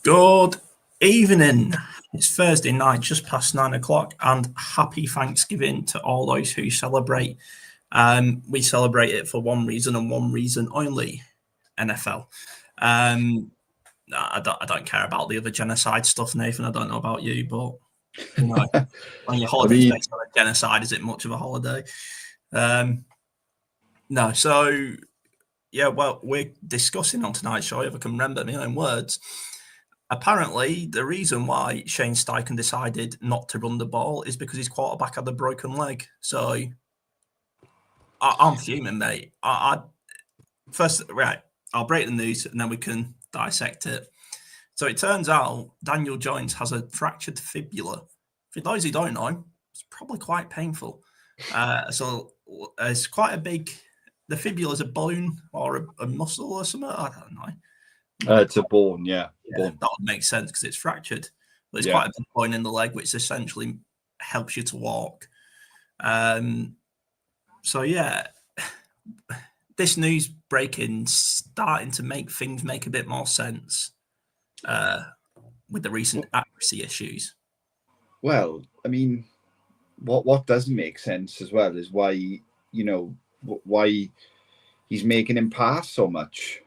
Good evening. It's Thursday night, just past 9 o'clock, and happy Thanksgiving to all those who celebrate. We celebrate it for one reason and one reason only: NFL. I don't care about the other genocide stuff, Nathan. I don't know about you, but you know, when your holiday's based on a genocide, is it much of a holiday? No. So, yeah, well, we're discussing on tonight's show, if I can remember my own words. Apparently, the reason why Shane Steichen decided not to run the ball is because his quarterback had a broken leg. So I'm fuming, mate. First, right, I'll break the news and then we can dissect it. So it turns out Daniel Jones has a fractured fibula. For those who don't know, it's probably quite painful. So it's quite a big. The fibula is a bone or a muscle or something. I don't know. It's a bone, yeah. Bone. That would make sense because it's fractured. But it's quite a big bone in the leg, which essentially helps you to walk. So, yeah, this news breaking starting to make things make a bit more sense with the recent accuracy issues. Well, I mean, what doesn't make sense as well is why he's making him pass so much.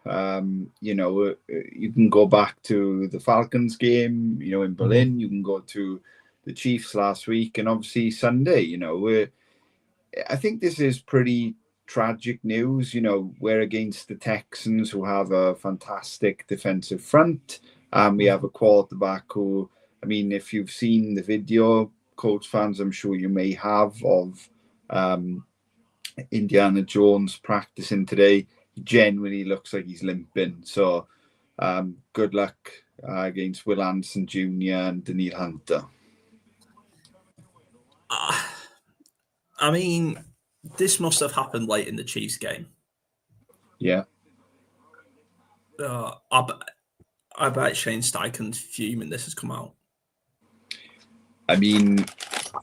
You can go back to the Falcons game, in Berlin. You can go to the Chiefs last week, and obviously Sunday. I think this is pretty tragic news. We're against the Texans, who have a fantastic defensive front, and we have a quarterback who, I mean, if you've seen the video, Colts fans, I'm sure you may have, of Indiana Jones practicing today. He genuinely looks like he's limping. So good luck against Will Anderson Jr. and Daniil Hunter. I mean, this must have happened late in the Chiefs game. Yeah. I bet Shane Steichen's fuming this has come out. I mean,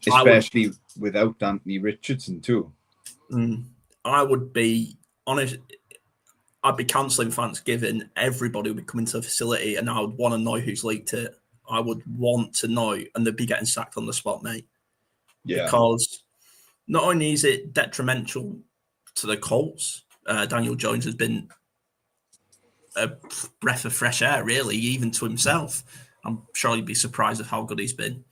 especially without Anthony Richardson too. I would be honest. I'd be cancelling Thanksgiving. Everybody would be coming to the facility, and I would want to know who's leaked it. I would want to know, and they'd be getting sacked on the spot, mate. Yeah. Because not only is it detrimental to the Colts, Daniel Jones has been a breath of fresh air, really, even to himself. I'm sure you'd be surprised at how good he's been.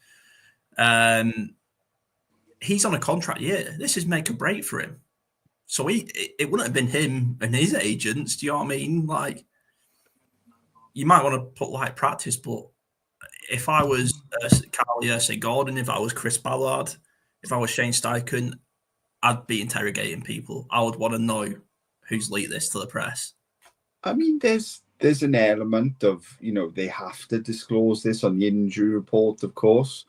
He's on a contract year. This is make or break for him. So it wouldn't have been him and his agents. Do you know what I mean? Like, you might want to put light practice, but if I was Carl Gordon, if I was Chris Ballard, if I was Shane Steichen, I'd be interrogating people. I would want to know who's leaked this to the press. I mean, there's an element of, they have to disclose this on the injury report, of course.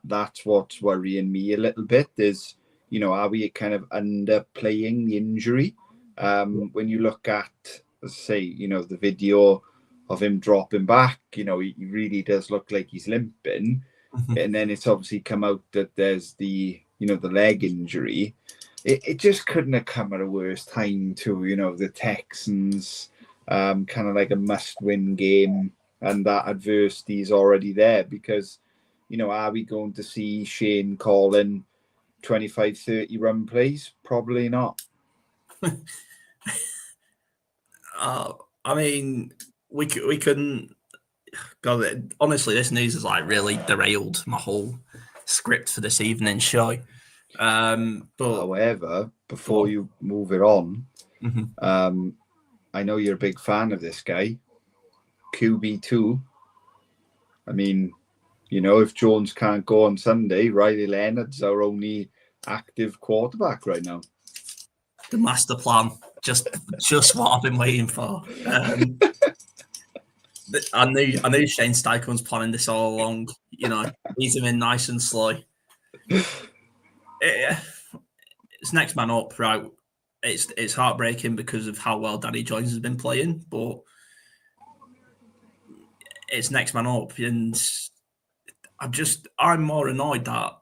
That's what's worrying me a little bit is, are we kind of underplaying the injury? When you look at, say, the video of him dropping back, he really does look like he's limping. And then it's obviously come out that there's the leg injury. It just couldn't have come at a worse time to, the Texans, kind of like a must-win game, and that adversity is already there because, are we going to see Shane calling 25-30 run plays? Probably not. I mean, we couldn't. God, honestly, this news has like really derailed my whole script for this evening's show. But however, before you move it on, I know you're a big fan of this guy, QB2. I mean, if Jones can't go on Sunday, Riley Leonard's our only active quarterback right now. The master plan, just what I've been waiting for. I knew Shane Steichen was planning this all along. Ease him in nice and slow. It's next man up, right? It's heartbreaking because of how well Danny Jones has been playing, but it's next man up, and I'm more annoyed that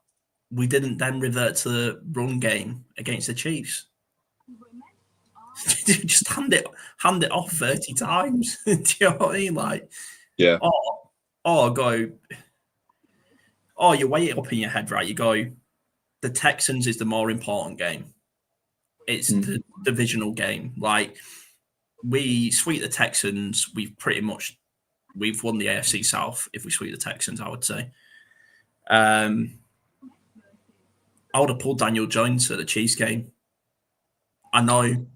we didn't then revert to the run game against the Chiefs. Just hand it off 30 times. Do you know what I mean? Like, Yeah. Or go, you weigh it up in your head, right? You go, the Texans is the more important game. It's the divisional game. Like, we sweep the Texans, we've won the AFC South if we sweep the Texans, I would say. I would have pulled Daniel Jones at the Chiefs game. I know.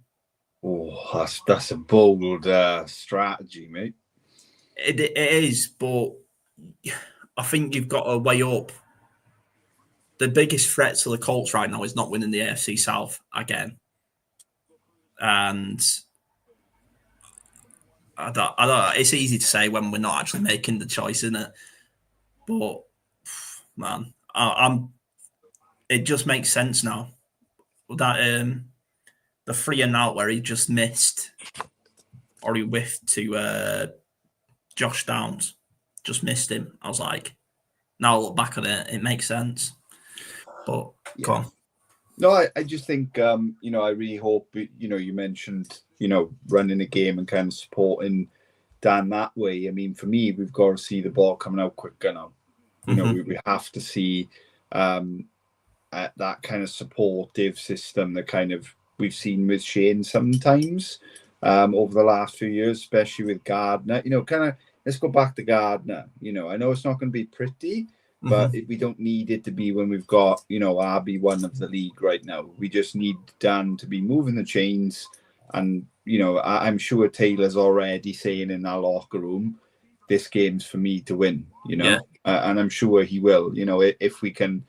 Oh, that's a bold strategy, mate. It is, but I think you've got to weigh up. The biggest threat to the Colts right now is not winning the AFC South again. And I don't, it's easy to say when we're not actually making the choice, isn't it? But, man, it just makes sense now. That the 3-and-out where he just missed, or he whiffed to Josh Downs, just missed him. I was like, now I look back on it, it makes sense. But yeah. Go on. No, I just think, I really hope, you mentioned, running a game and kind of supporting Dan that way. I mean, for me, we've got to see the ball coming out quicker now. We have to see that kind of supportive system that kind of we've seen with Shane sometimes over the last few years, especially with Gardner. Kind of let's go back to Gardner. I know it's not going to be pretty, but we don't need it to be when we've got, RB1 of the league right now. We just need Dan to be moving the chains. And, I'm sure Taylor's already saying in our locker room, this game's for me to win, Yeah. And I'm sure he will, if we can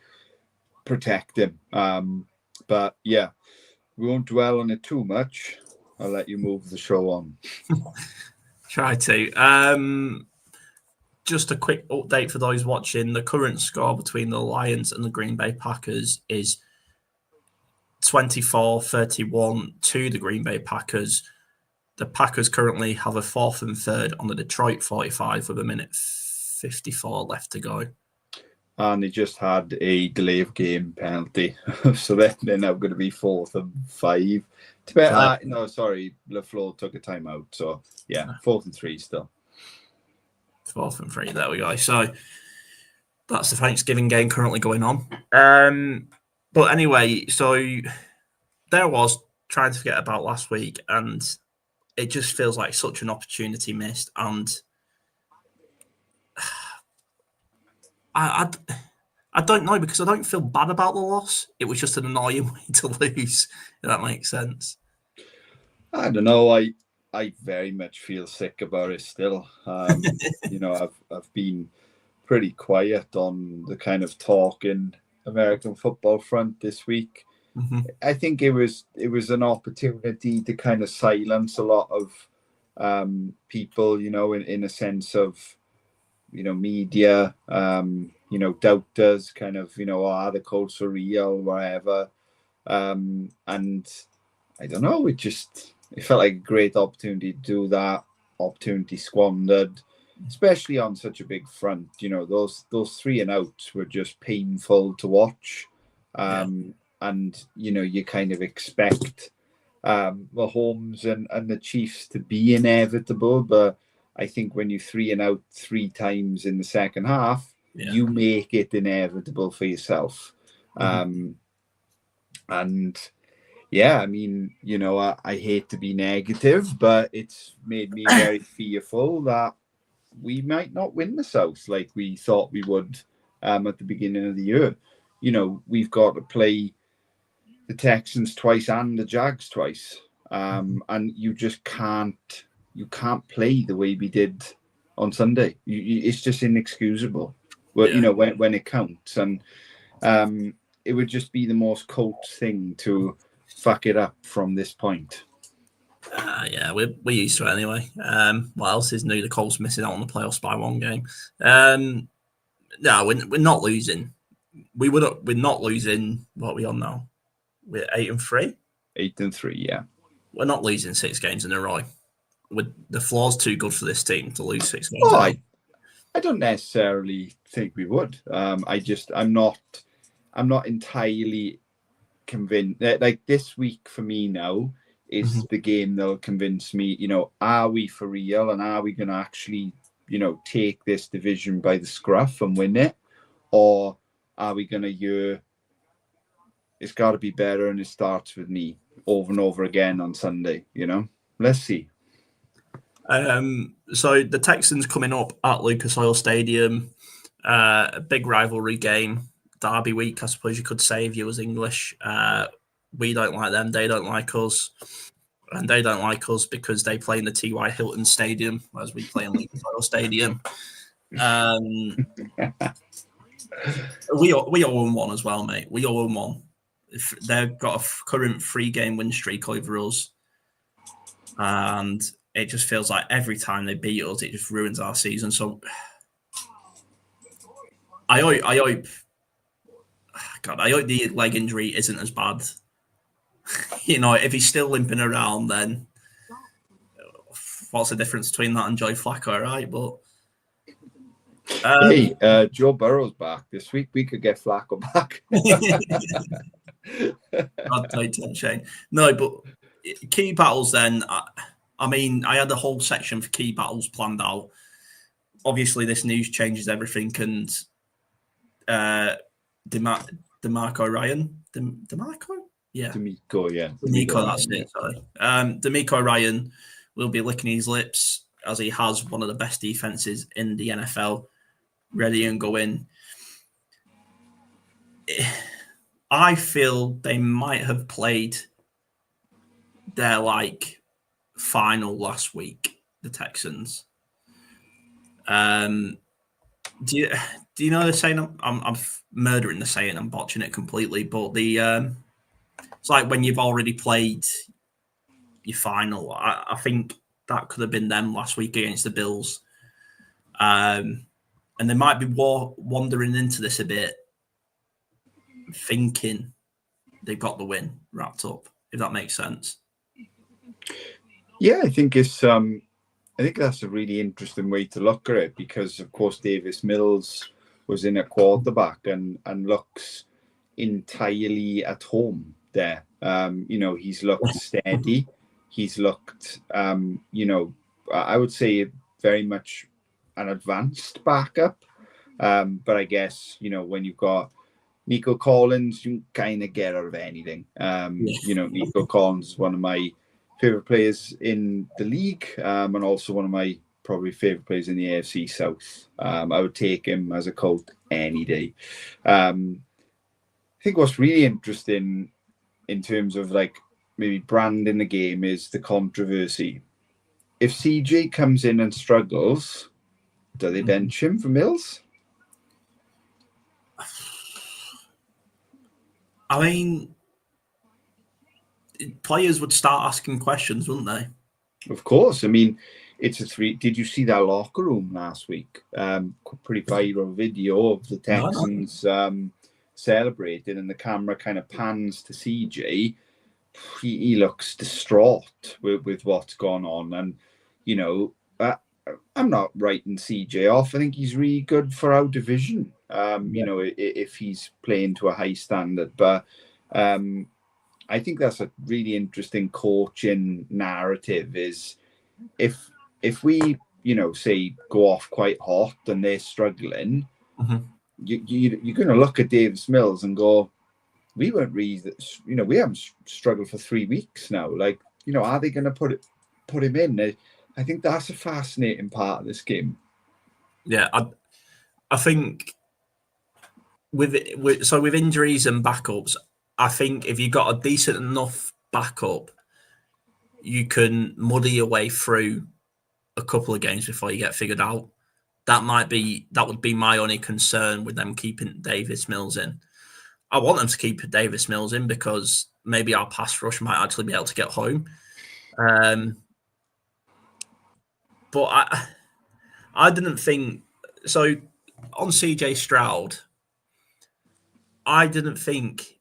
protect him. But yeah, we won't dwell on it too much. I'll let you move the show on. Try to. Just a quick update for those watching. The current score between the Lions and the Green Bay Packers is 24-31 to the Green Bay Packers. The Packers currently have a 4th and 3rd on the Detroit 45 with 1:54 left to go. And they just had a delay of game penalty. So they're now going to be 4th and 5. LaFleur took a timeout. So, yeah, 4th and 3 still. 4th and 3, there we go. So that's the Thanksgiving game currently going on. But anyway, so there I was trying to forget about last week, and it just feels like such an opportunity missed. And I don't know, because I don't feel bad about the loss. It was just an annoying way to lose, if that makes sense. I don't know. I very much feel sick about it still. I've been pretty quiet on the kind of talk in American football front this week. I think it was an opportunity to kind of silence a lot of people, in a sense of, media, doubters, kind of, are the Colts for real, whatever. And I don't know, it felt like a great opportunity to do that. Opportunity squandered, especially on such a big front. Those 3-and-outs were just painful to watch. And, you kind of expect Mahomes and the Chiefs to be inevitable. But I think when you 3-and-out 3 times in the second half, you make it inevitable for yourself. And yeah, I mean, I hate to be negative, but it's made me very fearful that we might not win the South like we thought we would at the beginning of the year. We've got to play the Texans twice and the Jags twice. And you just can't play the way we did on Sunday. It's just inexcusable. When it counts. And it would just be the most Colts thing to fuck it up from this point. We're used to it anyway. What else is new? The Colts missing out on the playoffs by 1 game. No, we're not losing. We're not losing. What are we on now? We're 8-3. 8-3, yeah. We're not losing 6 games in a row. The floor's too good for this team to lose 6 games. I don't necessarily think we would. I'm not entirely convinced. Like this week for me now is the game that'll convince me. Are we for real, and are we going to actually take this division by the scruff and win it, or are we going to hear it's got to be better and it starts with me over and over again on Sunday? Let's see. So the Texans coming up at Lucas Oil Stadium, a big rivalry game, Derby week, I suppose you could say if you was English. We don't like them, they don't like us. And they don't like us because they play in the T.Y. Hilton Stadium, whereas we play in Lucas Oil Stadium. We 0-1 as well, mate. We 0-1. They've got a current 3-game win streak over us. And it just feels like every time they beat us, it just ruins our season. So I hope the leg injury isn't as bad. If he's still limping around, then what's the difference between that and Joe Flacco, right? But hey, Joe Burrow's back this week. We could get Flacco back. I'd take Tom Shane. No, but key battles then. I had a whole section for key battles planned out. Obviously, this news changes everything, and DeMarco Ryan. DeMarco? Yeah. D'Amico, yeah. D'Amico, that's it. Sorry. DeMarco Ryan will be licking his lips as he has one of the best defenses in the NFL, ready and going. I feel they might have played their final last week, the Texans. Do you know the saying? I'm murdering the saying. I'm botching it completely. But it's like when you've already played your final. I think that could have been them last week against the Bills. And they might be wandering into this a bit, thinking they've got the win wrapped up. If that makes sense. Yeah, I think it's. I think that's a really interesting way to look at it because, of course, Davis Mills was in at quarterback and looks entirely at home there. He's looked steady. He's looked, I would say very much an advanced backup. But I guess, when you've got Nico Collins, you kind of get out of anything. Nico Collins is one of my favorite players in the league, and also one of my probably favorite players in the AFC South. I would take him as a Colt any day. I think what's really interesting in terms of maybe branding the game is the controversy. If CJ comes in and struggles, do they bench him for Mills? I mean, players would start asking questions, wouldn't they? Of course. I mean, it's a 3. Did you see that locker room last week? Pretty viral video of the Texans celebrating, and the camera kind of pans to CJ. He looks distraught with what's gone on, and I'm not writing CJ off. I think he's really good for our division. If he's playing to a high standard, but I think that's a really interesting coaching narrative. Is if we say go off quite hot and they're struggling, you're going to look at Davis Mills and go, we weren't really, we haven't struggled for 3 weeks now. Are they going to put him in? I think that's a fascinating part of this game. Yeah, I think with injuries and backups, I think if you've got a decent enough backup, you can muddy your way through a couple of games before you get figured out. That would be my only concern with them keeping Davis Mills in. I want them to keep Davis Mills in because maybe our pass rush might actually be able to get home. But I didn't think so. On CJ Stroud, I didn't think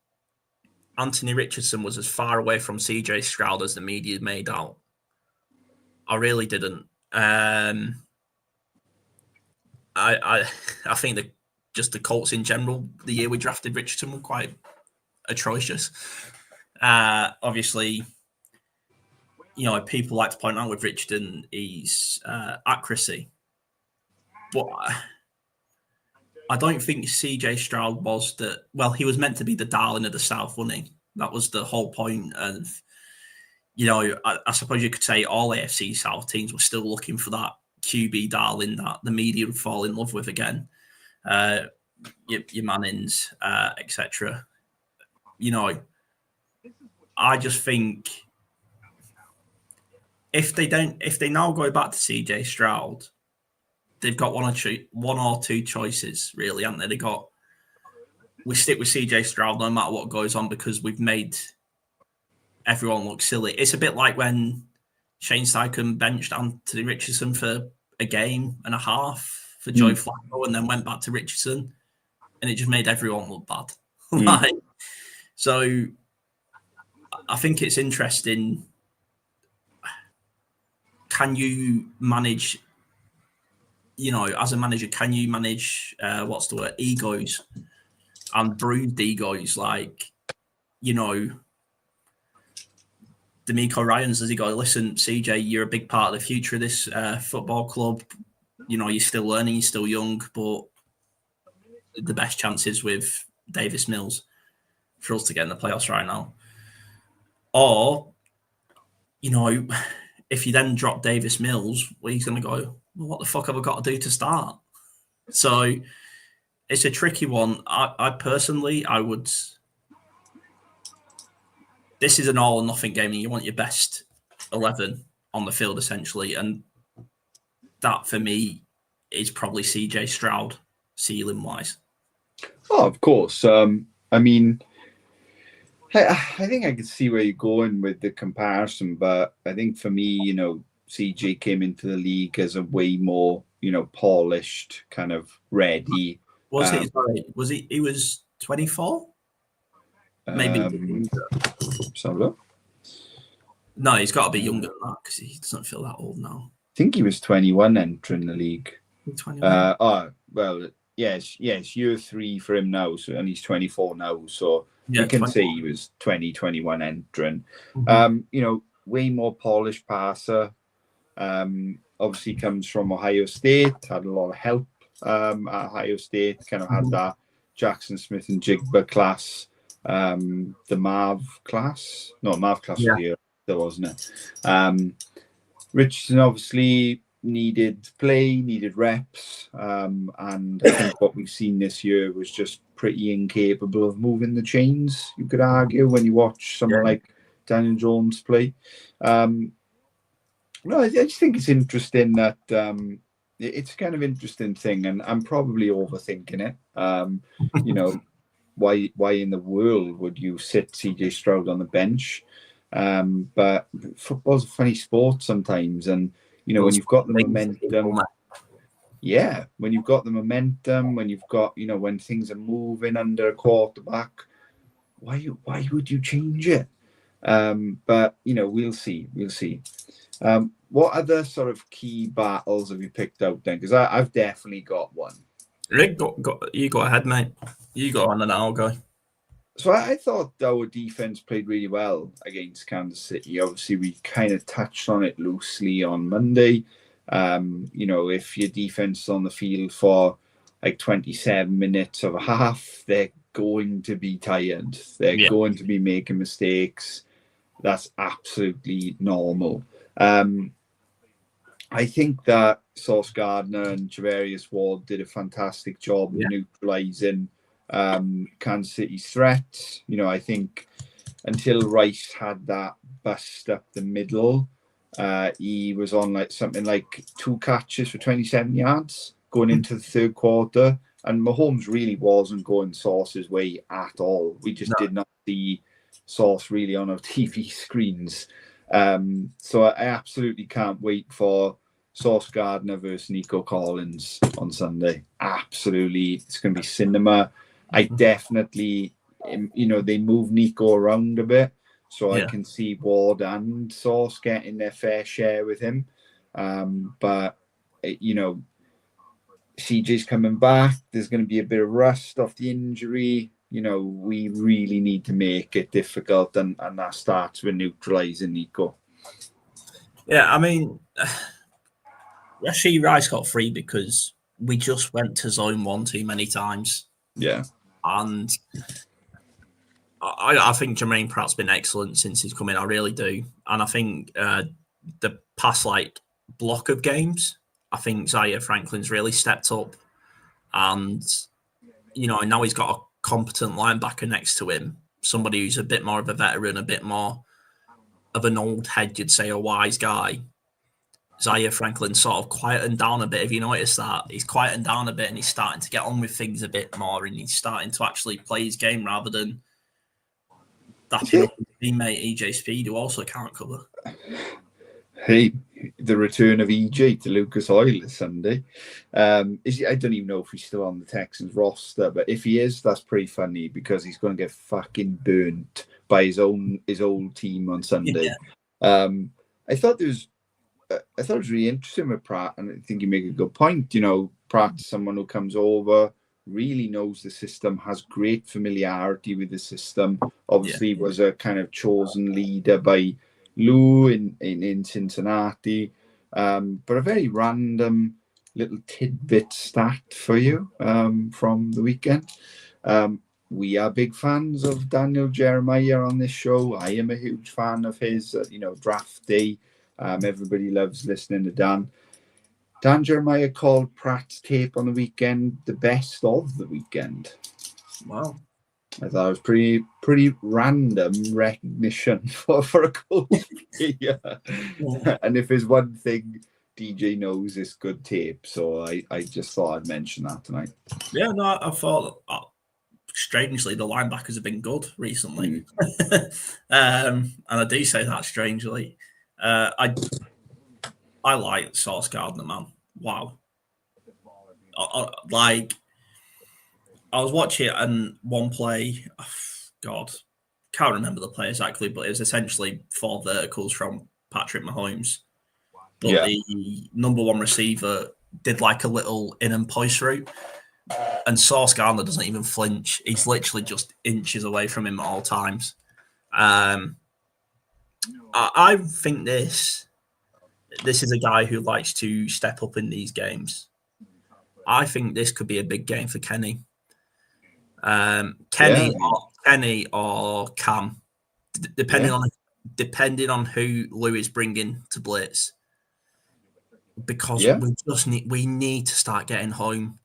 Anthony Richardson was as far away from CJ Stroud as the media made out. I really didn't. I think that just the Colts in general, the year we drafted Richardson, were quite atrocious. Obviously, people like to point out with Richardson his accuracy. But I don't think CJ Stroud was he was meant to be the darling of the South, wasn't he? That was the whole point of, I suppose you could say all AFC South teams were still looking for that QB darling that the media would fall in love with again. Your Mannings, etc. I just think if they now go back to CJ Stroud, they've got one or two choices, really, haven't they? We stick with CJ Stroud no matter what goes on because we've made everyone look silly. It's a bit like when Shane Steichen benched Anthony Richardson for a game and a half for Joe Flacco and then went back to Richardson, and it just made everyone look bad. So I think it's interesting. Can you manage, as a manager, can you manage, egos and bruised egos? Like, D'Amico Ryans, does he go, listen, CJ, you're a big part of the future of this football club. You're still learning, you're still young, but the best chances with Davis Mills for us to get in the playoffs right now. Or, if you then drop Davis Mills, he's going to go, well, what the fuck have I got to do to start? So it's a tricky one. I personally, this is an all or nothing game and you want your best 11 on the field essentially. And that for me is probably CJ Stroud ceiling wise. Oh, of course. I mean, I think I can see where you're going with the comparison, but I think for me, CJ came into the league as a way more, polished, kind of ready. Was he? He was 24. Maybe. No, he's got to be younger than that because he doesn't feel that old now. I think he was 21 entering the league. 21. Yes, year 3 for him now, and he's 24 now, so we can 21. say he was 21 entering. Way more polished passer. Obviously comes from Ohio State, had a lot of help at Ohio State, kind of had that Jackson Smith and Jigba class, the Marv class. No, Marv class was here, there wasn't it? Richardson obviously needed play, needed reps, and I think what we've seen this year was just pretty incapable of moving the chains, you could argue, when you watch someone like Daniel Jones play. No, I just think it's interesting that it's a kind of interesting thing, and I'm probably overthinking it. Why in the world would you sit CJ Stroud on the bench? But football's a funny sport sometimes, and when you've got the momentum, when you've got the momentum, when you've got when things are moving under a quarterback, why would you change it? But we'll see. What other sort of key battles have you picked out then? Because I've definitely got one. Rick, you go ahead, mate. You go on and I'll go. So I thought our defense played really well against Kansas City. Obviously, we kind of touched on it loosely on Monday. If your defense is on the field for like 27 minutes of a half, they're going to be tired. They're going to be making mistakes. That's absolutely normal. I think that Sauce Gardner and Javarius Ward did a fantastic job of neutralizing Kansas City's threats. I think until Rice had that bust up the middle, he was on something like 2 catches for 27 yards going into the third quarter, and Mahomes really wasn't going Sauce's way at all. We just did not see Sauce really on our TV screens. So I absolutely can't wait for Sauce Gardner versus Nico Collins on Sunday. Absolutely, it's going to be cinema. I definitely, they move Nico around a bit, so I can see Ward and Sauce getting their fair share with him. But CJ's coming back. There's going to be a bit of rust off the injury. We really need to make it difficult, and that starts with neutralizing Nico. Yeah, I mean, Rashee Rice got free because we just went to zone one too many times. Yeah. And I think Jermaine Pratt's been excellent since he's come in. I really do. And I think the past block of games, I think Zaire Franklin's really stepped up. And, now he's got a competent linebacker next to him, somebody who's a bit more of a veteran, a bit more of an old head, you'd say, a wise guy. Zaire Franklin sort of quietened down a bit. If you notice that, he's quietened down a bit and he's starting to get on with things a bit more, and he's starting to actually play his game rather than dapping up his teammate EJ Speed, who also can't cover. Hey, the return of EJ to Lucas Oil this Sunday. I don't even know if he's still on the Texans roster, but if he is, that's pretty funny because he's going to get fucking burnt by his old team on Sunday. Yeah. I thought it was really interesting with Pratt, and I think you make a good point. Pratt is someone who comes over, really knows the system, has great familiarity with the system. Obviously, was a kind of chosen leader by Lou in Cincinnati. But a very random little tidbit stat for you from the weekend. We are big fans of Daniel Jeremiah on this show. I am a huge fan of his, draft day. Everybody loves listening to Dan. Dan Jeremiah called Pratt's tape on the weekend the best of the weekend. Wow. I thought it was pretty random recognition for a Colts player. Yeah. And if there's one thing DJ knows, it's good tape. So I just thought I'd mention that tonight. Yeah, no, I thought, strangely, the linebackers have been good recently. And I do say that strangely. I like Sauce Gardner, man. Wow. I was watching it and one play, God, can't remember the play exactly, but it was essentially 4 verticals from Patrick Mahomes. But the number one receiver did a little in and post route, and Sauce Gardner doesn't even flinch. He's literally just inches away from him at all times. I think this is a guy who likes to step up in these games. I think this could be a big game for Kenny. Kenny or Cam, depending on who Lou is bringing to blitz, because we need to start getting home.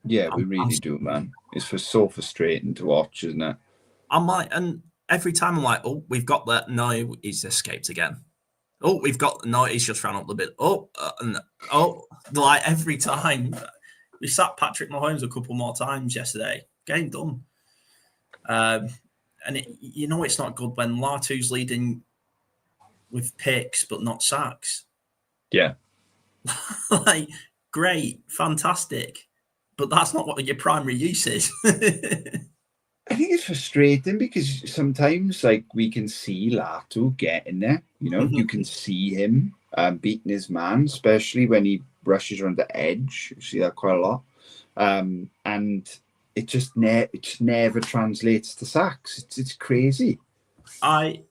Yeah, we really do, man. It's so frustrating to watch, isn't it? And every time I'm like, oh, we've got that. No, he's escaped again. Oh, he's just ran up the bit. Every time. We sat Patrick Mahomes a couple more times yesterday. Game done. And it's not good when Latu's leading with picks but not sacks. Yeah. Great, fantastic. But that's not what your primary use is. I think it's frustrating because sometimes we can see Latu getting there. You can see him beating his man, especially when he rushes around the edge. You see that quite a lot. And it just never translates to sacks. It's crazy. I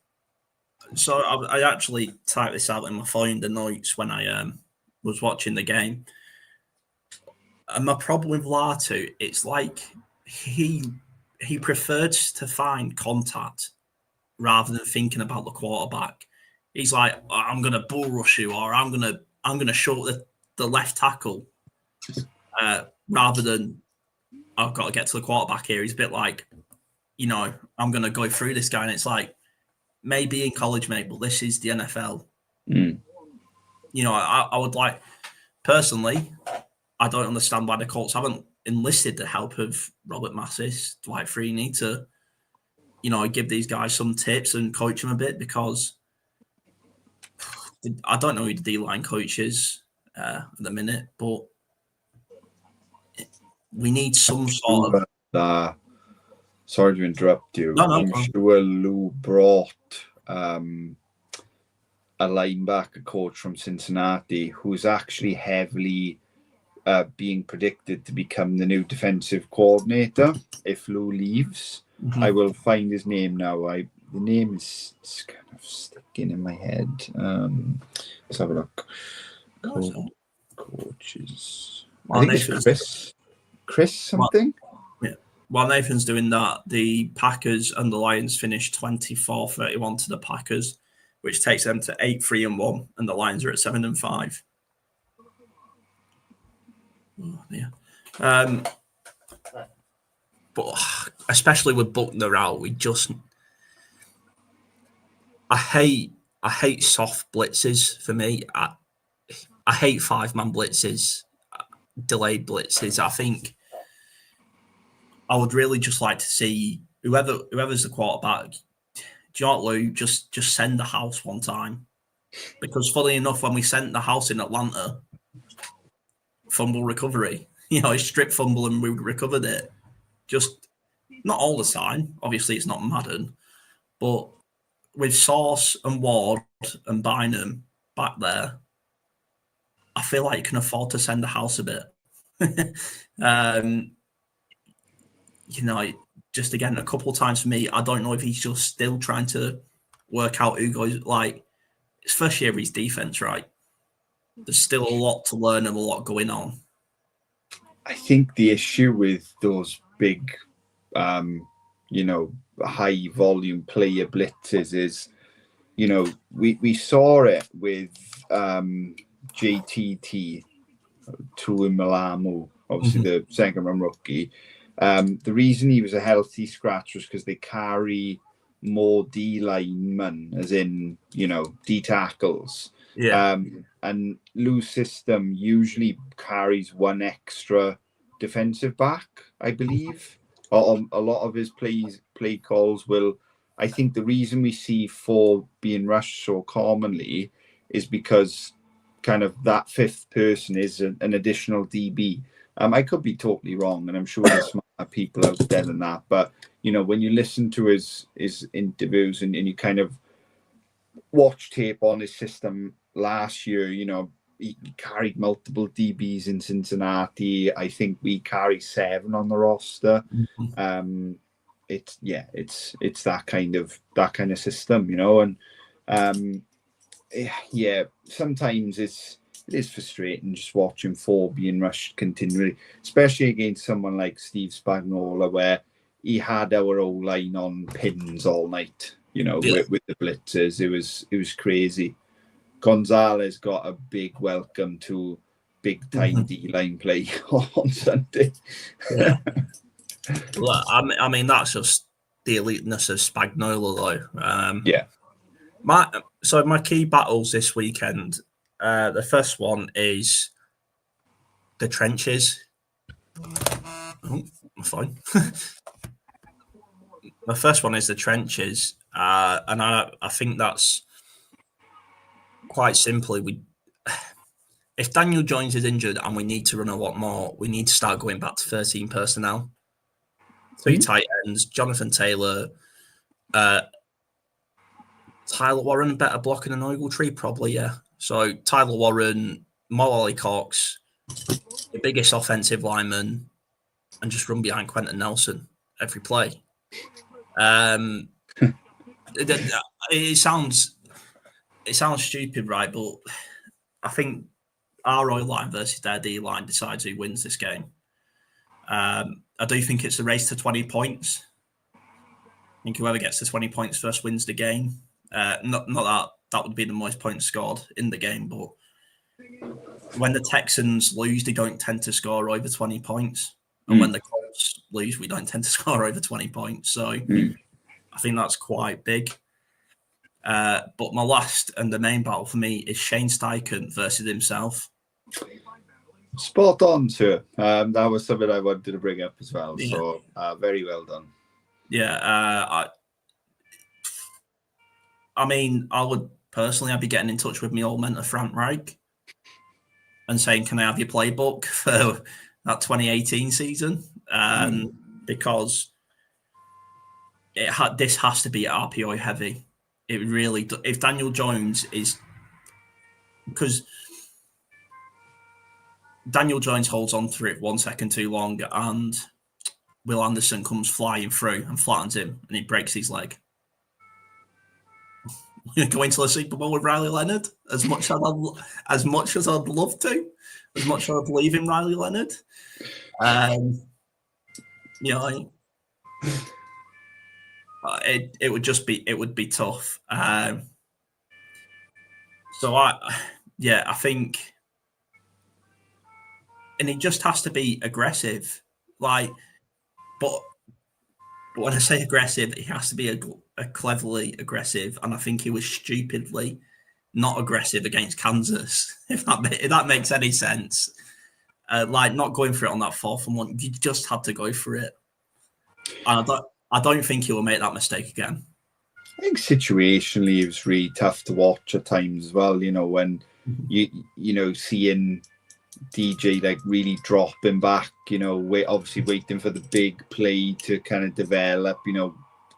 actually typed this out in my phone the notes when I was watching the game. And my problem with Latu, it's like he prefers to find contact rather than thinking about the quarterback. He's like, I'm gonna bull rush you, or I'm gonna short the left tackle, rather than I've got to get to the quarterback here. He's a bit like, I'm gonna go through this guy, and it's like, maybe in college, mate, but this is the NFL. I would like, personally, I don't understand why the Colts haven't enlisted the help of Robert Massis, Dwight Freeney to, give these guys some tips and coach them a bit, because I don't know who the D-line coach is at the minute, but we need some sort of... sorry to interrupt you. No, I'm sure Lou brought a linebacker coach from Cincinnati who's actually heavily being predicted to become the new defensive coordinator if Lou leaves. I will find his name now. The name is kind of sticking in my head. Let's have a look. Coaches. I think it's Chris something. While Nathan's doing that, the Packers and the Lions finished 24-31 to the Packers, which takes them to 8-3-1, and the Lions are at 7-5. Oh, yeah. But especially with Buckner out, I hate soft blitzes for me. I hate 5-man blitzes, delayed blitzes. I think I would really just like to see whoever's the quarterback, Lou, just send the house one time. Because funny enough, when we sent the house in Atlanta, fumble recovery, he stripped fumble and we recovered it. Just not all the time. Obviously, it's not Madden, but with Sauce and Ward and Bynum back there, I feel like you can afford to send the house a bit. Just again, a couple of times for me, I don't know if he's just still trying to work out who goes, like, it's first year of his defense, right? There's still a lot to learn and a lot going on. I think the issue with those big, high volume player blitzes is, we saw it with JTT, Tuimalamu, obviously the second round rookie. The reason he was a healthy scratch was because they carry more D linemen, as in, D tackles. Yeah. And Lou's system usually carries one extra defensive back, I believe. A lot of his play calls will. I think the reason we see 4 being rushed so commonly is because kind of that fifth person is an additional DB. I could be totally wrong, and I'm sure there's smarter people out there than that. But when you listen to his interviews and you kind of watch tape on his system last year, he carried multiple DBs in Cincinnati. I think we carry 7 on the roster. It's that kind of system, and sometimes it is frustrating just watching 4 being rushed continually, especially against someone like Steve Spagnuolo, where he had our O-line on pins all night, with the blitzers. It was crazy. Gonzalez got a big welcome to big time D-line play on Sunday. Yeah. Look, I mean, that's just the eliteness of Spagnuolo, though. My key battles this weekend. The first one is the trenches. Oh, my phone. The first one is the trenches, and I think that's quite simply if Daniel Jones is injured and we need to run a lot more, we need to start going back to 13 personnel. 3 tight ends, Jonathan Taylor, Tyler Warren, better blocking an Ogletree, probably, yeah. So Tyler Warren, Mo Cox, the biggest offensive lineman, and just run behind Quentin Nelson every play. It sounds stupid, right? But I think our O line versus their D line decides who wins this game. I do think it's a race to 20 points. I think whoever gets to 20 points first wins the game. Not that would be the most points scored in the game, but when the Texans lose, they don't tend to score over 20 points. And when the Colts lose, we don't tend to score over 20 points. So I think that's quite big. But my last and the main battle for me is Shane Steichen versus himself. Spot on, sir. That was something I wanted to bring up as well. Yeah. So very well done. Yeah. I mean, I'd be getting in touch with my old mentor, Frank Reich, and saying, can I have your playbook for that 2018 season? Because this has to be RPO heavy. It really, if Daniel Jones is, because Daniel Jones holds on to it 1 second too long and Will Anderson comes flying through and flattens him and he breaks his leg. going to the Super Bowl with Riley Leonard as much as I'd love to, as much as I believe in Riley Leonard. You know, it would be tough. So I think, and he just has to be aggressive. Like, but when I say aggressive, he has to be a cleverly aggressive, and I think he was stupidly not aggressive against Kansas. If that makes any sense, like not going for it on that 4th and 1, you just had to go for it. And I don't think he will make that mistake again. I think situationally it was really tough to watch at times as well. You know, when you know, seeing DJ like really dropping back, you know, obviously waiting for the big play to kind of develop, you know,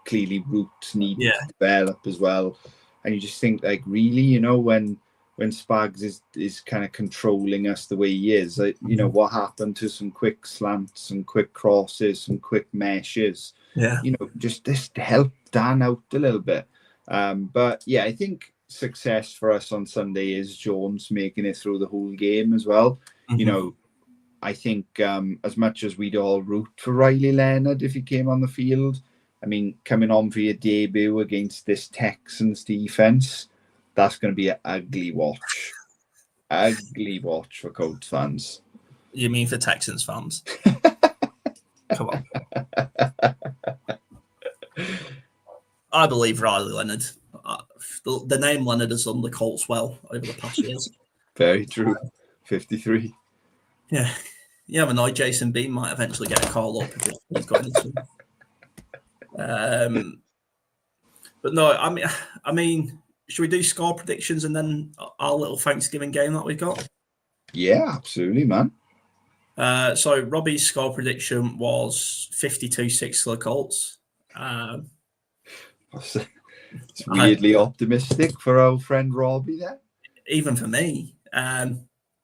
clearly roots need to develop as well. And you just think like, really, you know, when Spags is kind of controlling us the way he is, like, you know, what happened to some quick slants, some quick crosses, some quick meshes, you know, just this to help Dan out a little bit. But yeah, I think success for us on Sunday is Jones making it through the whole game as well. You know, I think as much as we'd all root for Riley Leonard if he came on the field, I mean, coming on for your debut against this Texans defense, that's going to be an ugly watch. Ugly watch for Colts fans. You mean for Texans fans? Come on. I believe Riley Leonard. The name Leonard has done the Colts well over the past years. Very true. 53. Yeah. Yeah, I'm annoyed Jason Bean might eventually get a call up if he's got into but no, I mean, should we do score predictions and then our little Thanksgiving game that we got? Yeah, absolutely, man. So Robbie's score prediction was 52-6 to the Colts. It's weirdly optimistic for our friend Robbie there. Even for me.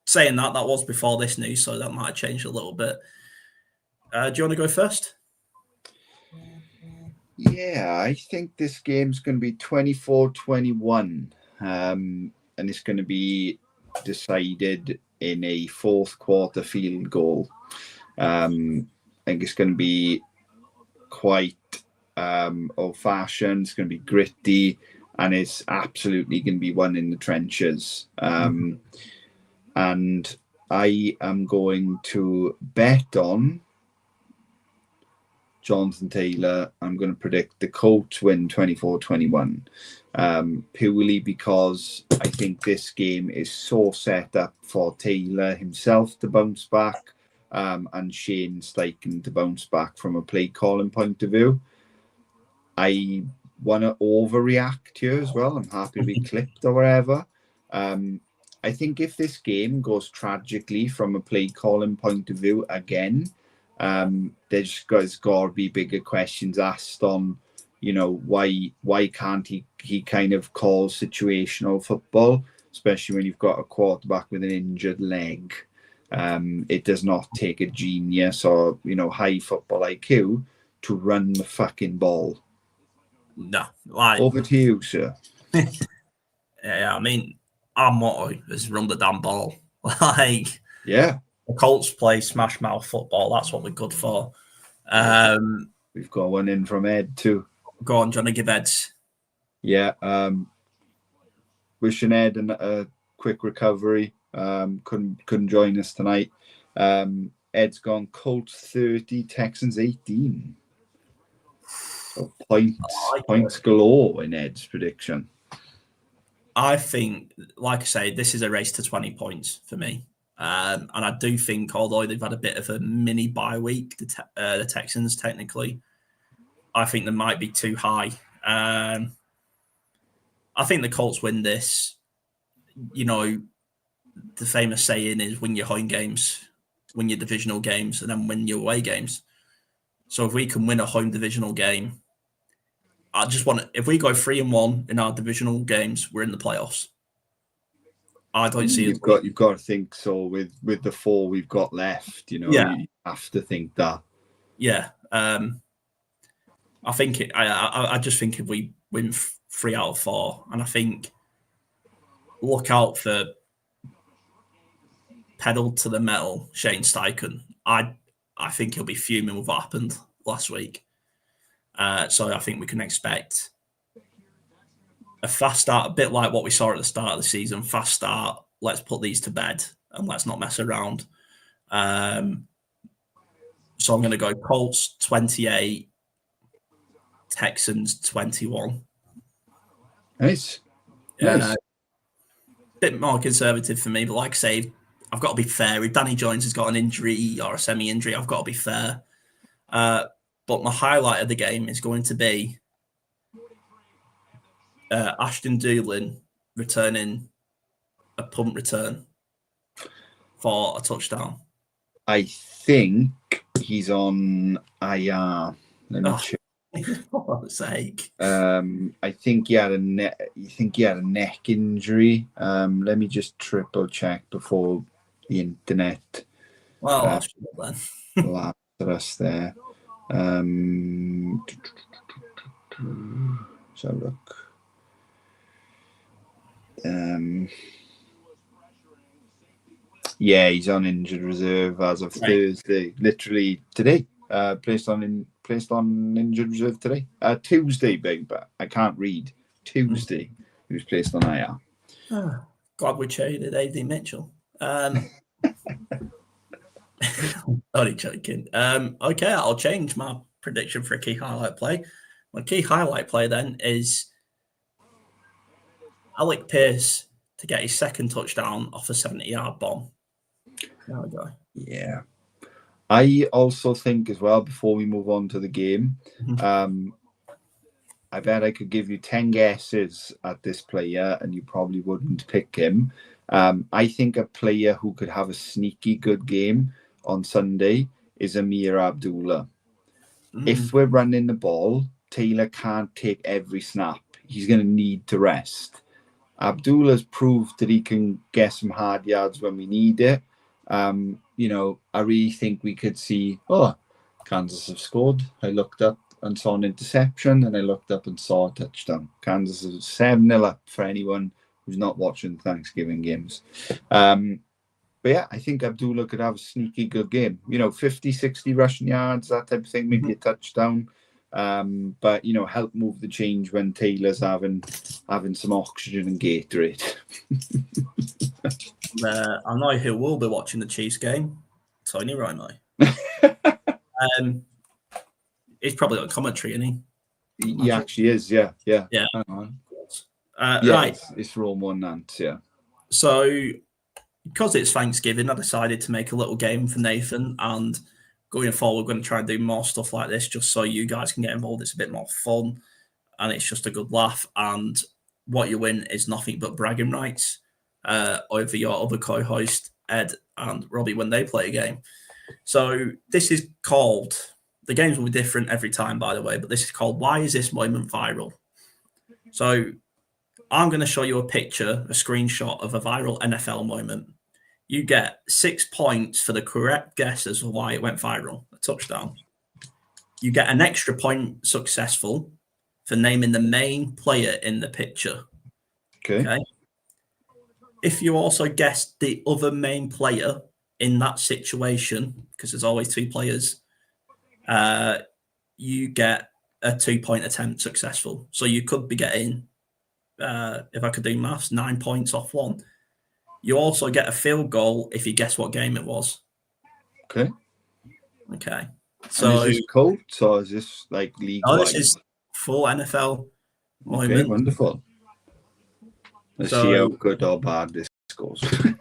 Saying that was before this news, so that might have changed a little bit. Do you want to go first? Yeah, I think this game's going to be 24-21. And it's going to be decided in a 4th quarter field goal. I think it's going to be quite old-fashioned. It's going to be gritty, and it's absolutely going to be won in the trenches. And I am going to bet on Jonathan Taylor. I'm going to predict the Colts win 24-21, purely because I think this game is so set up for Taylor himself to bounce back, and Shane Steichen to bounce back from a play calling point of view. I want to overreact here as well. I'm happy to be clipped or whatever. I think if this game goes tragically from a play calling point of view again, there's got to be bigger questions asked on, you know, why can't he kind of call situational football, especially when you've got a quarterback with an injured leg. It does not take a genius or, you know, high football IQ to run the fucking ball. No, like over to you, sir. Yeah, I mean, our motto is run the damn ball. Like, yeah, the Colts play smash mouth football. That's what we're good for. We've got one in from Ed too. Go on, Johnny, give Ed's. Yeah, wishing Ed a quick recovery. Couldn't join us tonight. Ed's gone Colts 30, Texans 18. So points galore in Ed's prediction. I think, like I say, this is a race to 20 points for me. And I do think, although they've had a bit of a mini bye week, the Texans, technically, I think they might be too high. I think the Colts win this. You know, the famous saying is win your home games, win your divisional games, and then win your away games. So if we can win a home divisional game, I just want to, if we go 3-1 in our divisional games, we're in the playoffs. I don't see you've got to think so with the 4 we've got left, you know, you have to think that. Yeah. I think I just think if we win 3 out of 4. And I think look out for pedal to the metal Shane Steichen. I think he'll be fuming with what happened last week. So I think we can expect a fast start, a bit like what we saw at the start of the season. Fast start, let's put these to bed and let's not mess around. So I'm going to go Colts 28, Texans 21. Nice. A bit more conservative for me, but like I say, I've got to be fair. If Danny Jones has got an injury or a semi-injury, I've got to be fair. But my highlight of the game is going to be Ashton Doolin returning a punt return for a touchdown. I think he's on IR. Let me check. For God's sake. I think he had a neck injury. Let me just triple check before the internet. Well, I'll show it then. Lapsed us there. So look. Yeah, he's on injured reserve as of Thursday, literally today. Placed on injured reserve today. Tuesday, but I can't read. Tuesday, he was placed on IR. Glad we traded AD Mitchell. Only joking. Okay, I'll change my prediction for a key highlight play. My key highlight play then is Alec Pierce to get his second touchdown off a 70-yard bomb. There we go. Yeah. I also think as well, before we move on to the game, I bet I could give you 10 guesses at this player and you probably wouldn't pick him. I think a player who could have a sneaky good game on Sunday is Amir Abdullah. If we're running the ball, Taylor can't take every snap. He's going to need to rest. Abdullah's proved that he can get some hard yards when we need it. I really think we could see, Kansas have scored. I looked up and saw an interception, and I looked up and saw a touchdown. Kansas is 7-0 up for anyone who's not watching Thanksgiving games. But yeah, I think Abdullah could have a sneaky good game. 50, 60 rushing yards, that type of thing, maybe a touchdown. But help move the change when Taylor's having some oxygen and Gatorade. I know who will be watching the Chiefs game. Tony Romo. He's probably on commentary, isn't he? He actually is, yeah. Right. It's Romo Nance, yeah. So, because it's Thanksgiving, I decided to make a little game for Nathan, and going forward, we're going to try and do more stuff like this just so you guys can get involved. It's a bit more fun, and it's just a good laugh, and what you win is nothing but bragging rights over your other co-host, Ed and Robbie, when they play a game. So this is called, the games will be different every time, by the way, but this is called Why Is This Moment Viral? So I'm going to show you a picture, a screenshot of a viral NFL moment. You get 6 points for the correct guess as to why it went viral, a touchdown. You get an extra point successful for naming the main player in the picture. Okay. If you also guessed the other main player in that situation, because there's always two players, you get a 2-point attempt successful. So you could be getting, if I could do maths, 9 points off one. You also get a field goal if you guess what game it was. Okay. So and is this Colts or is this like league? No, this is full NFL moment. Okay, wonderful. Let's see how good or bad this goes. Do you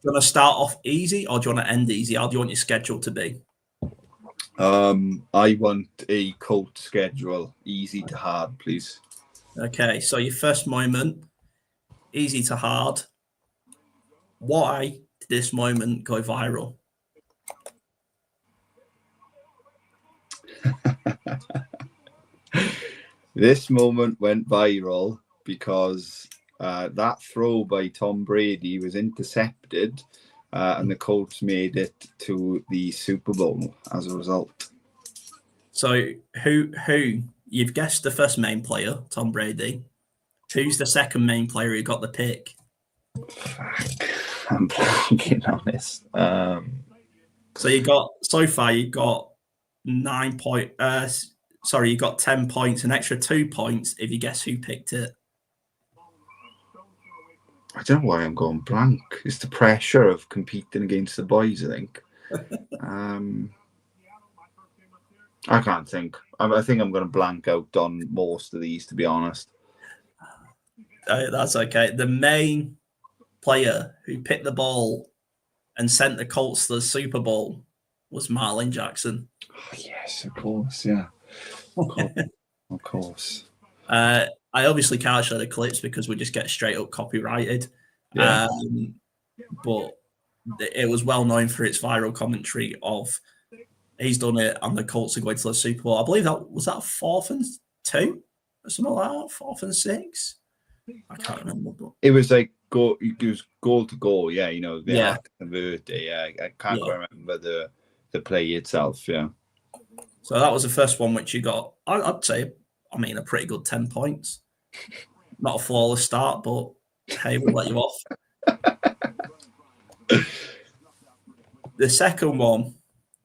want to start off easy or do you want to end easy? How do you want your schedule to be? I want a Colts schedule, easy to hard, please. Okay, so your first moment, easy to hard. Why did this moment go viral? This moment went viral because that throw by Tom Brady was intercepted and the Colts made it to the Super Bowl as a result. So who you've guessed the first main player, Tom Brady. Who's the second main player who got the pick? Fuck. I'm blanking on this. So you got 9 points. You got 10 points, an extra 2 points if you guess who picked it. I don't know why I'm going blank. It's the pressure of competing against the boys, I think. I can't think. I think I'm going to blank out on most of these, to be honest. That's okay. The main player who picked the ball and sent the Colts to the Super Bowl was Marlon Jackson. Oh, yes, of course, yeah. Of course. I obviously can't show the clips because we just get straight up copyrighted. Yeah. But it was well known for its viral commentary of he's done it and the Colts are going to the Super Bowl. I believe that 4th and 2 or something like that, 4th and 6. I can't remember. But... It was like goal to goal. Yeah, they had to convert it. Yeah, I can't quite remember the play itself. Yeah. So that was the first one which you got. I'd say, a pretty good 10 points. Not a flawless start, but hey, we'll let you off. The second one,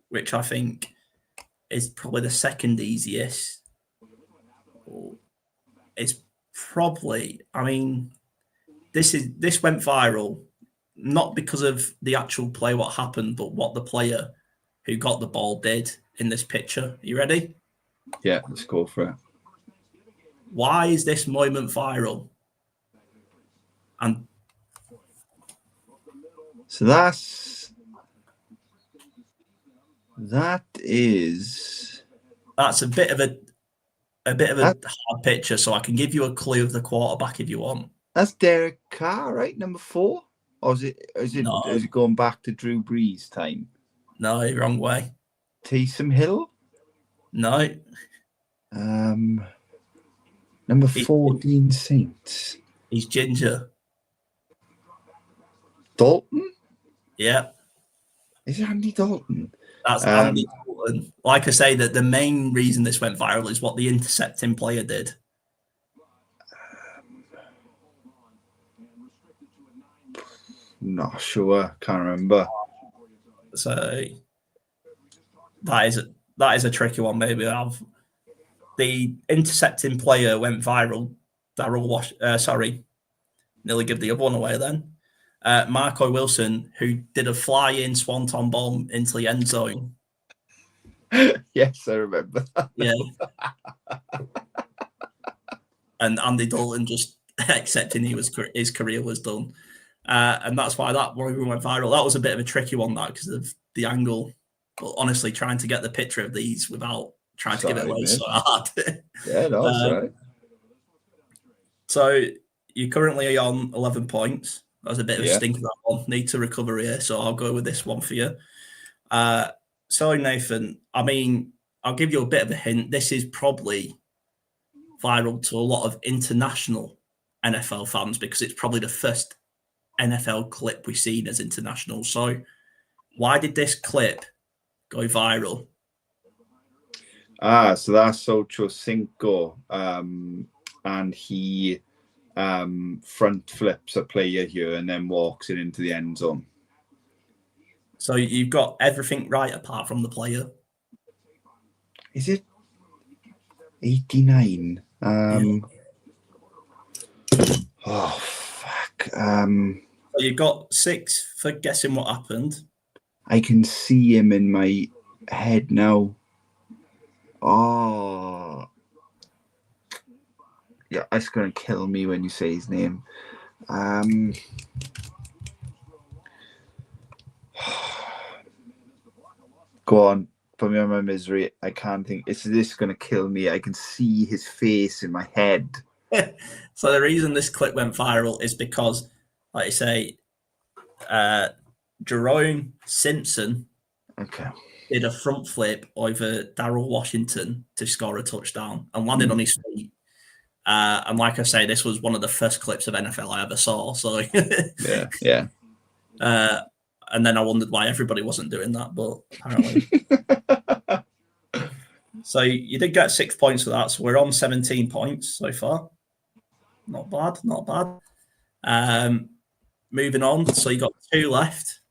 which I think is probably the second easiest, is probably, this went viral, not because of the actual play, what happened, but what the player who got the ball did in this picture. You ready? Yeah, let's go for it. Why is this moment viral? And so that's a bit of a hard picture, so I can give you a clue of the quarterback if you want. That's Derek Carr, right? Number 4? Or is it going back to Drew Brees time? No, wrong way. Taysom Hill? No. Number 14 Saints. He's ginger. Dalton? Yeah. Is it Andy Dalton? That's Andy Dalton. Like I say, that the main reason this went viral is what the intercepting player did. Not sure. Can't remember. So that is a tricky one. Maybe the intercepting player went viral. Nearly give the other one away then. Marco Wilson, who did a fly-in swanton bomb into the end zone. Yes, I remember that. Yeah. And Andy Dalton just accepting his career was done. And that's why that one went viral. That was a bit of a tricky one, that, because of the angle. But honestly, trying to get the picture of these without trying to give it away is so hard. Yeah, no, that's right. So you're currently on 11 points. That was a bit of a stinker, that one. Need to recover here, so I'll go with this one for you. So, Nathan, I'll give you a bit of a hint. This is probably viral to a lot of international NFL fans because it's probably the first NFL clip we've seen as international. So why did this clip go viral? So that's Ocho Cinco. And he front flips a player here and then walks it into the end zone. So you've got everything right apart from the player. Is it 89? Oh, fuck. So you got 6 for guessing what happened. I can see him in my head now. Oh. Yeah, it's going to kill me when you say his name. Go on. Put me on my misery. I can't think. Is this going to kill me? I can see his face in my head. So the reason this clip went viral is because, like I say, Jerome Simpson did a front flip over Darrell Washington to score a touchdown and landed on his feet. And like I say, this was one of the first clips of NFL I ever saw. So yeah. And then I wondered why everybody wasn't doing that, but apparently. So you did get 6 points for that. So we're on 17 points so far. Not bad, not bad. Moving on. So you got 2 left.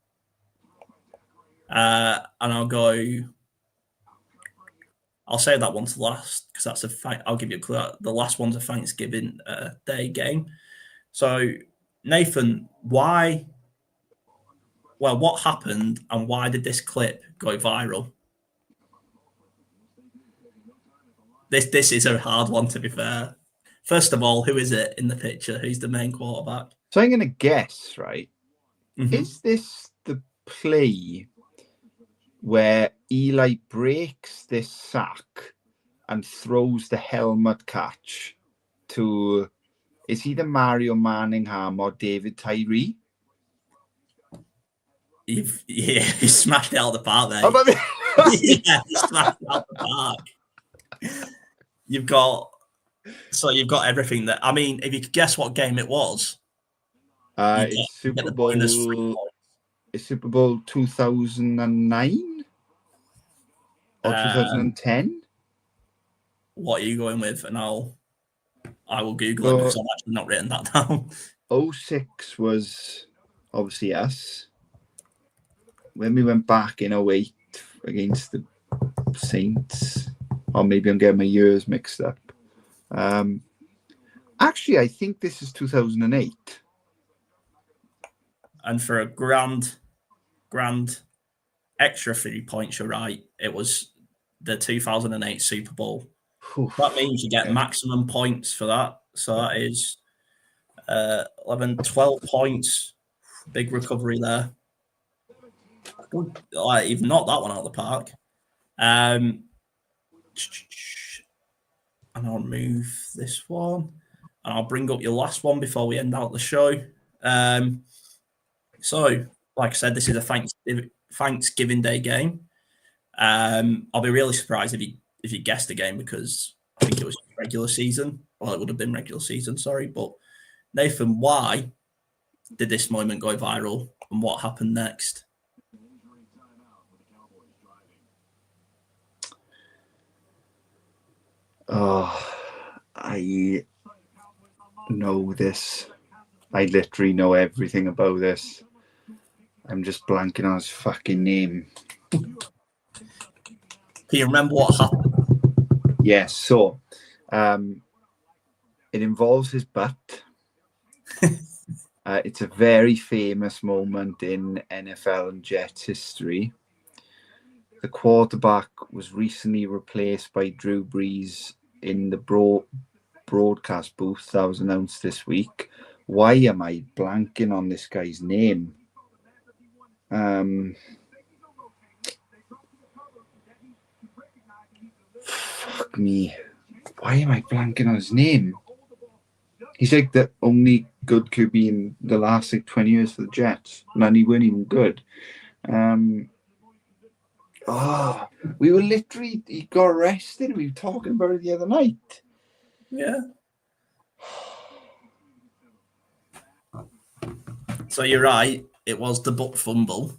And I'll save that one to last because that's I'll give you a clue. The last one's a Thanksgiving Day game. So Nathan, what happened and why did this clip go viral? This is a hard one, to be fair. First of all, who is it in the picture? Who's the main quarterback? So I'm going to guess, right? Mm-hmm. Is this the play where Eli breaks this sack and throws the helmet catch to, is either Mario Manningham or David Tyree? You smashed it out of the park there. Yeah, you smashed it out of the park. You've got everything that. I mean, if you could guess what game it was, it's Super Bowl. It's Super Bowl 2009 or 2010. What are you going with? And I will Google it because I've actually not written that down. 06 was obviously us. When we went back in 08 against the Saints, or maybe I'm getting my years mixed up. Actually, I think this is 2008. And for a grand extra 3 points, you're right. It was the 2008 Super Bowl. That means you get maximum points for that. So that is 11, 12 points. Big recovery there. You've knocked that one out of the park. And I'll move this one. And I'll bring up your last one before we end out the show. So, like I said, this is a Thanksgiving Day game. I'll be really surprised if you guessed the game because I think it was regular season. Well, it would have been regular season, sorry. But Nathan, why did this moment go viral and what happened next? Oh, I know this. I literally know everything about this. I'm just blanking on his fucking name. Can you remember what happened? Yes, so it involves his butt. It's a very famous moment in NFL and Jets history. The quarterback was recently replaced by Drew Brees in the broadcast booth that was announced this week. Why am I blanking on this guy's name? Fuck me. Why am I blanking on his name? He's like the only good QB in the last 20 years for the Jets. And he weren't even good. We were literally, he got arrested. We were talking about it the other night. Yeah. So you're right. It was the butt fumble.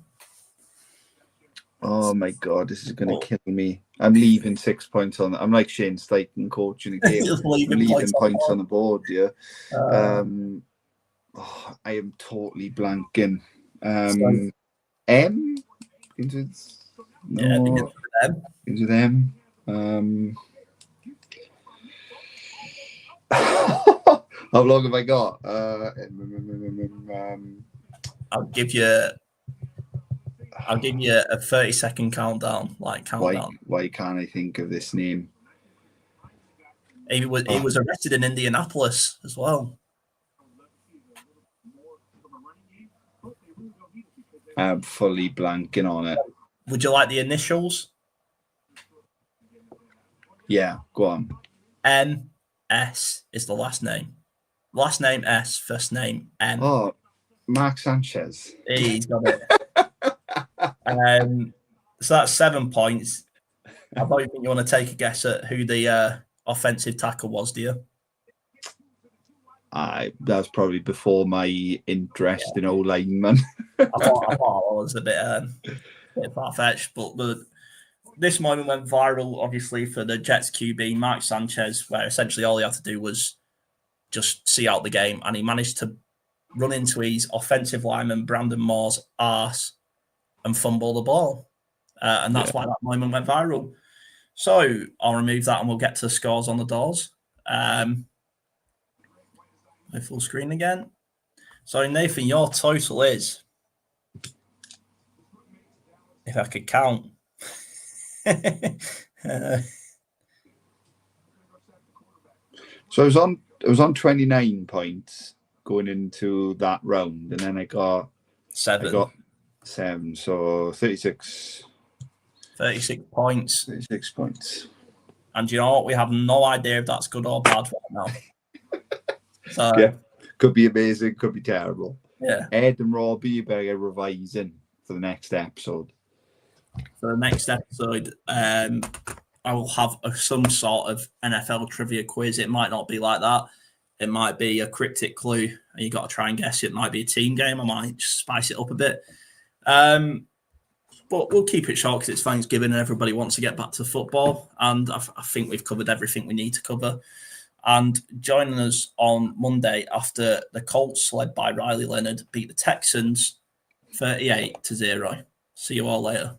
Oh my God, this is going to kill me. I'm leaving 6 points on. I'm like Shane Steichen coaching a game. leaving points on the board, yeah. I am totally blanking. M? No, into them. How long have I got? I'll give you a 30-second countdown. Why can't I think of this name? He was arrested in Indianapolis as well. I'm fully blanking on it. Would you like the initials? Yeah, go on. M.S. is the last name. Last name S, first name M. Oh, Mark Sanchez. He's got it. So that's 7 points. I don't think you want to take a guess at who the offensive tackle was, do you? That's probably before my interest in O-lineman. I thought it was a bit far-fetched, but this moment went viral, obviously, for the Jets QB, Mike Sanchez, where essentially all he had to do was just see out the game, and he managed to run into his offensive lineman, Brandon Moore's arse, and fumble the ball. And that's why that moment went viral. So I'll remove that and we'll get to the scores on the doors. Full screen again. So Nathan, your total is, if I could count, so it was on 29 points going into that round, and then I got 7. I got 7, so 36. 36 points. 36 points. And you know what? We have no idea if that's good or bad right now. So yeah, could be amazing, could be terrible. Yeah. Ed and Robbie, you better get revising for the next episode. For the next episode, I will have some sort of NFL trivia quiz. It might not be like that. It might be a cryptic clue, and you got to try and guess it. It might be a team game. I might just spice it up a bit. But we'll keep it short because it's Thanksgiving and everybody wants to get back to football. And I think we've covered everything we need to cover. And joining us on Monday after the Colts, led by Riley Leonard, beat the Texans 38-0. See you all later.